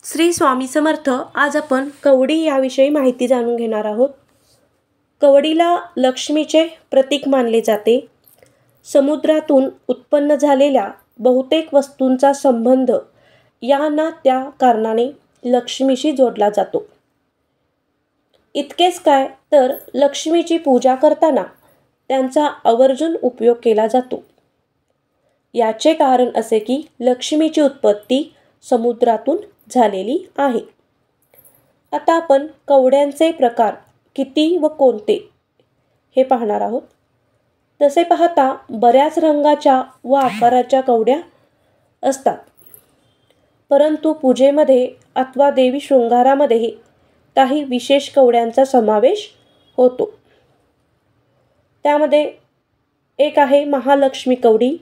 श्री स्वामी समर्थ. आज आपण कवडी याविषयी माहिती जाणून घेणार आहोत. कवडीला लक्ष्मीचे प्रतीक मानले जाते. समुद्रातून उत्पन्न झालेल्या बहुतेक वस्तूंचा संबंध या ना त्या कारणाने लक्ष्मीशी जोडला जातो. इतकेच काय तर लक्ष्मीची पूजा करताना त्यांचा आवर्जून उपयोग केला जातो. याचे कारण असे की लक्ष्मीची उत्पत्ती समुद्रातून झालेली आहे. आता आपण कवड्यांचे प्रकार किती व कोणते हे पाहणार आहोत. तसे पाहता बऱ्याच रंगाच्या व आकाराच्या कवड्या असतात, परंतु पूजेमध्ये अथवा देवी शृंगारामध्ये काही विशेष कवड्यांचा समावेश होतो. त्यामध्ये एक आहे महालक्ष्मी कवडी.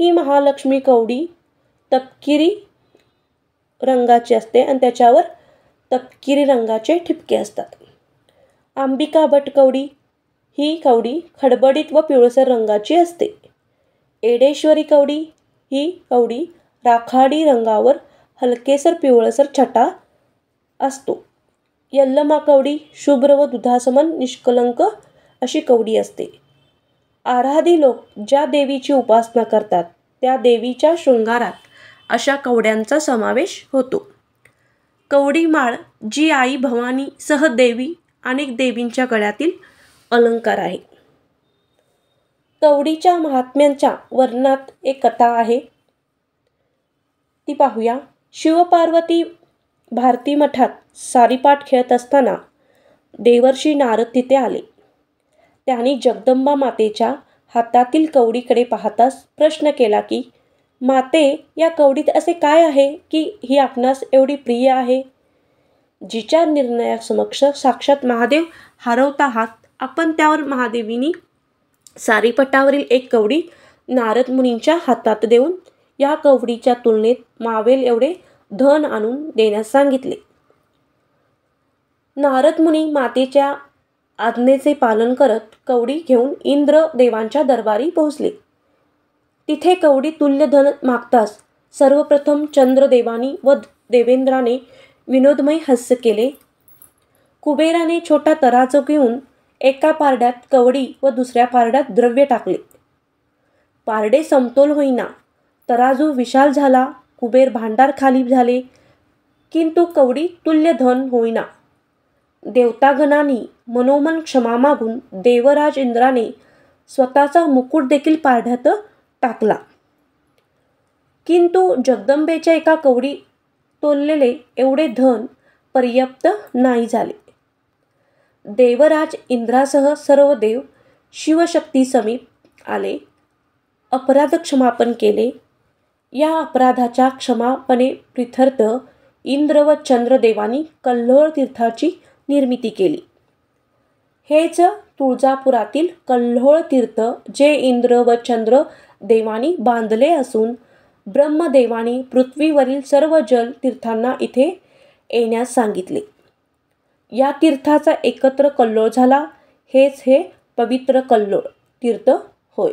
ही महालक्ष्मी कवडी तपकिरी रंगाची असते आणि त्याच्यावर तपकिरी रंगाचे ठिपके असतात. अंबिका भट कवडी. ही कवडी खडबडीत व पिवळसर रंगाची असते. एडेश्वरी कवडी. ही कवडी राखाडी रंगावर हलकेसर पिवळसर छटा असतो. यल्लमा कवडी शुभ्र व दुधासमान निष्कलंक अशी कवडी असते. आराधी लोक ज्या देवीची उपासना करतात त्या देवीच्या शृंगारात अशा कवड्यांचा समावेश होतो. कवडी माळ जी आई भवानी सह देवी अनेक देवींच्या गळ्यातील अलंकार आहे. कवडीच्या महात्म्यांच्या वर्णनात एक कथा आहे, ती पाहूया. शिवपार्वती भारती मठात सारीपाट खेळत असताना देवर्षी नारद तिथे आले. त्यांनी जगदंबा मातेच्या हातातील कवडीकडे पाहताच प्रश्न केला की, माते, या कवडीत असे काय आहे की ही आपणास एवढी प्रिय आहे? जिच्या निर्णयासमक्ष साक्षात महादेव हरवत आहात, आपण त्यावर महादेवीनी सारीपटावरील एक कवडी नारद मुनींच्या हातात देऊन या कवडीच्या तुलनेत मावेल एवढे धन आणून देण्यास सांगितले. नारद मुनी मातेच्या आज्ञेचे पालन करत कवडी घेऊन इंद्र देवांच्या दरबारी पोहोचले. तिथे कवडी तुल्य धन मागताच सर्वप्रथम चंद्रदेवानी व देवेंद्राने विनोदमय हास्य केले. कुबेराने छोटा तराजू घेऊन एका पारड्यात कवडी व दुसऱ्या पारड्यात द्रव्य टाकले. पारडे समतोल होईना, तराजू विशाल झाला, कुबेर भांडार खाली झाले, किंतु कवडी तुल्य धन होईना. देवतागणांनी मनोमन क्षमा मागून देवराज इंद्राने स्वतःचा मुकुट देखील पारड्यात टाकला, किंतु जगदंबेच्या एका कवडी तोललेले एवढे धन पर्याप्त नाही झाले. देवराज इंद्रासह सर्व देव शिवशक्ती समीप आले, अपराध क्षमापन केले. या अपराधाच्या क्षमापणे प्रीत्यर्थ इंद्र व चंद्रदेवांनी कल्होळ तीर्थाची निर्मिती केली. हेच तुळजापुरातील कल्होळ तीर्थ, जे इंद्र व चंद्र देवानी बांधले असून ब्रह्मदेवानी पृथ्वीवरील सर्व जल तीर्थांना इथे येण्यास सांगितले. या तीर्थाचा एकत्र कल्लोळ झाला. हेच हे पवित्र कल्लोळ तीर्थ होय.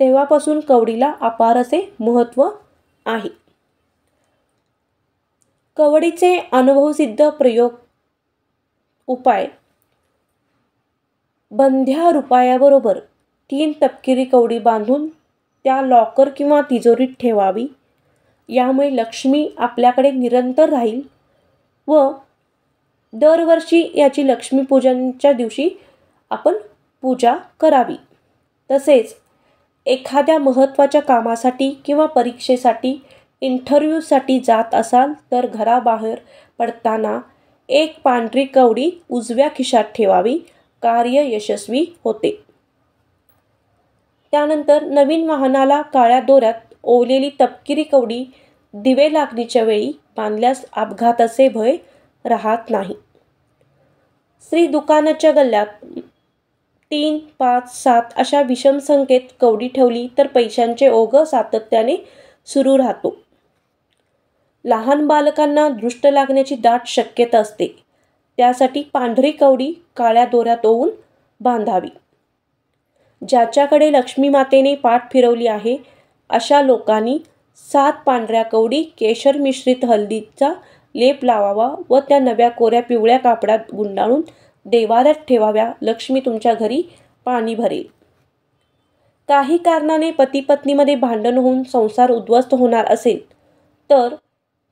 तेव्हापासून कवडीला अपार असे महत्त्व आहे. कवडीचे अनुभवसिद्ध प्रयोग उपाय. बंध्या रुपयाबरोबर 3 तपकिरी कवडी बांधून त्या लॉकर किंवा तिजोरीत ठेवावी. यामुळे लक्ष्मी आपल्याकडे निरंतर राहील व दरवर्षी याची लक्ष्मीपूजनाच्या दिवशी आपण पूजा करावी. तसेच एखाद्या महत्त्वाच्या कामासाठी किंवा परीक्षेसाठी, इंटरव्ह्यूसाठी जात असाल तर घराबाहेर पडताना एक पांढरी कवडी उजव्या खिशात ठेवावी. कार्य यशस्वी होते. त्यानंतर नवीन वाहनाला काळ्या दोऱ्यात ओवलेली तपकिरी कवडी दिवे लागणीच्या वेळी बांधल्यास अपघाताचे भय राहत नाही. श्री दुकानाच्या गल्ल्यात 3, 5, 7 अशा विषम संख्येत कवडी ठेवली तर पैशांचे ओघ सातत्याने सुरू राहतो. लहान बालकांना दृष्ट लागण्याची दाट शक्यता असते. त्यासाठी पांढरी कवडी काळ्या दोऱ्यात ओवून बांधावी. ज्याच्याकडे लक्ष्मी मातेने पाठ फिरवली आहे अशा लोकांनी 7 पांढऱ्या कवडी केशर मिश्रित हळदीचा लेप लावावा व त्या नव्या कोऱ्या पिवळ्या कापडात गुंडाळून देवाऱ्यात ठेवाव्या. लक्ष्मी तुमच्या घरी पाणी भरेल. काही कारणाने पती पत्नीमध्ये भांडण होऊन संसार उद्ध्वस्त होणार असेल तर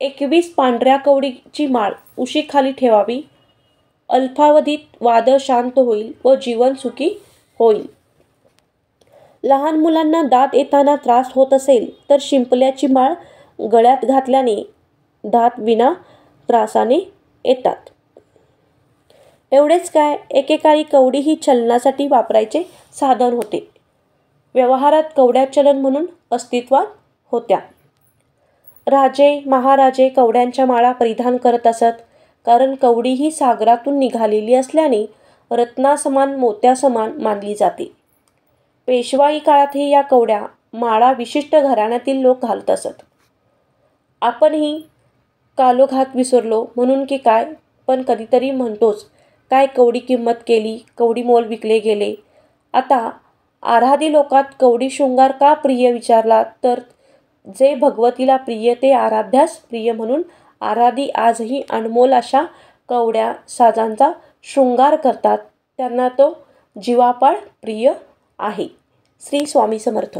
21 पांढऱ्या कवडीची माळ उशीखाली ठेवावी. अल्पावधीत वाद शांत होईल व जीवन सुखी होईल. लहान मुलांना दात येताना त्रास होत असेल तर शिंपल्याची माळ गळ्यात घातल्याने दात विना त्रासाने येतात. एवढेच काय, एकेकाळी कवडी ही चलनासाठी वापरायचे साधन होते. व्यवहारात कवड्या चलन म्हणून अस्तित्वात होत्या. राजे महाराजे कवड्यांच्या माळा परिधान करत असत, कारण कवडी ही सागरातून निघालेली असल्याने रत्नासमान मोत्यासमान मानली जाते. पेशवाई काळातही या कवड्या माळा विशिष्ट घराण्यातील लोक घालत असत. आपणही कालोघात विसरलो म्हणून की काय, पण कधीतरी म्हणतोच, काय कवडी किंमत केली, कवडी मोल विकले गेले. आता आराधी लोकात कवडी शृंगार का प्रिय विचारला तर जे भगवतीला प्रिय ते आराध्यास प्रिय म्हणून आराधी आजही अनमोल अशा कवड्या साजांचा शृंगार करतात. त्यांना तो जीवापाड प्रिय आहे. श्री स्वामी समर्थ.